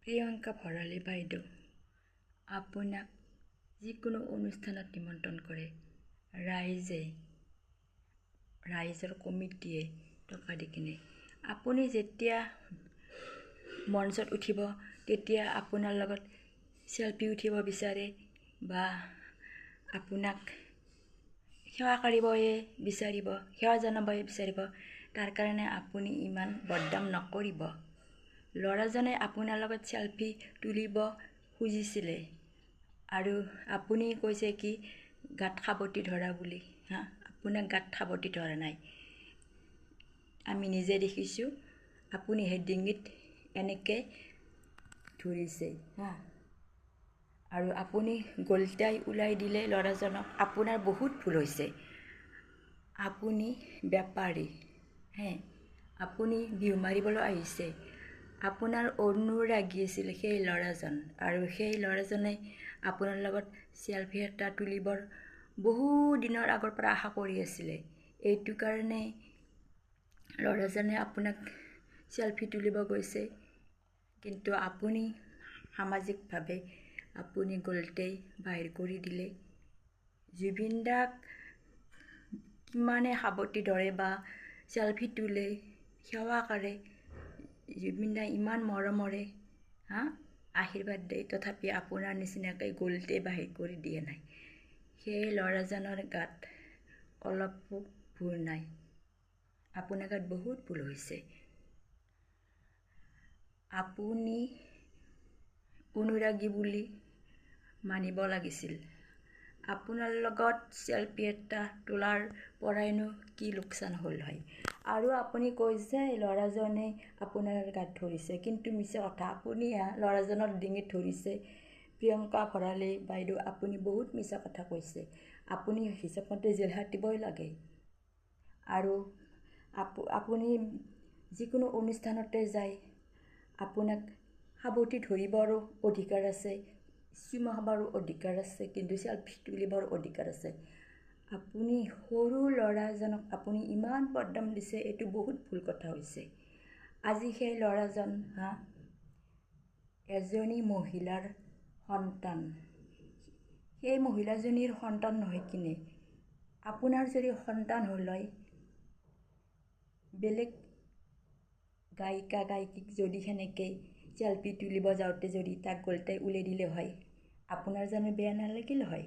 প্ৰিয়ংকা ভৰালী বাইদেউ আপোনাক যিকোনো অনুষ্ঠানত নিমন্ত্ৰণ কৰে ৰাইজৰ কমিটিয়ে টকা দি কিনে। আপুনি যেতিয়া মঞ্চত উঠিব তেতিয়া আপোনাৰ লগত চেলফি উঠিব বিচাৰে বা আপোনাক সেৱা জনাব বিচাৰিব। তাৰ কাৰণে আপুনি ইমান বদনাম নকৰিব। ল'ৰাজনে আপোনাৰ লগত চেলফি তুলিব খুজিছিলে আৰু আপুনি কৈছে কি গাত সাৱটি ধৰা বুলি। আপোনাক গাত সাৱটি ধৰা নাই, আমি নিজে দেখিছোঁ। আপুনি সেই ডিঙিত এনেকৈ ধৰিছে আৰু আপুনি গলটাই ওলাই দিলে ল'ৰাজনক। আপোনাৰ বহুত ভুল হৈছে। আপুনি বেপাৰী আপুনি বিহু মাৰিবলৈ আহিছে। আপোনাৰ অনুৰাগী আছিল সেই ল'ৰাজন আৰু সেই ল'ৰাজনে আপোনাৰ লগত চেলফি এটা তুলিবৰ বহু দিনৰ আগৰ পৰা আশা কৰি আছিলে। এইটো কাৰণে ল'ৰাজনে আপোনাক চেলফি তুলিব গৈছে, কিন্তু আপুনি সামাজিকভাৱে আপুনি গলতেই বাহিৰ কৰি দিলে। জুবিন দাক কিমানে সাৱটি ধৰে বা চেলফি তোলে, সেৱা কৰে। জুবিন দাই ইমান মৰমৰে আশীৰ্বাদ দিয়ে, তথাপি আপোনাৰ নিচিনাকৈ গলতে বাহিৰ কৰি দিয়া নাই। সেই ল'ৰাজনৰ গাত অলপো ভুল নাই। আপোনাৰ গাত বহুত ভুল হৈছে। আপুনি অনুৰাগী বুলি মানিব লাগিছিল। আপোনাৰ লগত চেলফি এটা তোলাৰ পৰাইনো কি লোকচান হ'ল হয়। আৰু আপুনি কৈছে ল'ৰাজনে আপোনাৰ গাত ধৰিছে, কিন্তু মিছা কথা। আপুনি ল'ৰাজনৰ ডিঙিত ধৰিছে। প্ৰিয়ংকা ভৰালী বাইদেউ আপুনি বহুত মিছা কথা কৈছে। আপুনি হিচাপ মতে জেল খাটিবই লাগে। আৰু আপুনি যিকোনো অনুষ্ঠানতে যায়, আপোনাক সাৱটি ধৰিবৰো অধিকাৰ আছে, চুমা খাবাৰো অধিকাৰ আছে, কিন্তু চেলফি তুলিবৰ অধিকাৰ আছে। আপুনি সৰু ল'ৰাজনক আপুনি ইমান বদনাম দিছে, এইটো বহুত ভুল কথা হৈছে। আজি সেই ল'ৰাজন এজনী মহিলাৰ সন্তান। সেই মহিলাজনীৰ সন্তান নহয় কিনে আপোনাৰ যদি সন্তান হ'ল হয়, বেলেগ গায়িকাক যদি সেনেকৈ চেলফি তুলিব যাওঁতে যদি তাক গলটাই উলিয়াই দিলে হয়, আপোনাৰ জানো বেয়া নালাগিল হয়?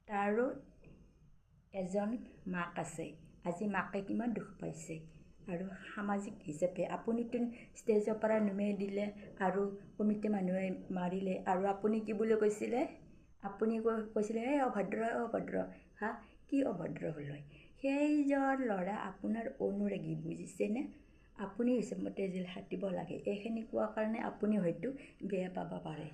তাৰো এজন মাক আছে। আজি মাকে কিমান দুখ পাইছে। আৰু সামাজিক হিচাপে আপুনিতো ষ্টেজৰ পৰা নুমাই দিলে আৰু কমিটি মানুহে মাৰিলে, আৰু আপুনি কি বুলি কৈছিলে? আপুনি কৈছিলে এই অভদ্ৰ কি অভদ্ৰ হ'ল হয়? সেইজন ল'ৰা আপোনাৰ অনুৰাগী, বুজিছেনে? আপুনি হিচাপমতে জেল খাটিব লাগে। এইখিনি কোৱাৰ কাৰণে আপুনি হয়তো বেয়া পাব পাৰে।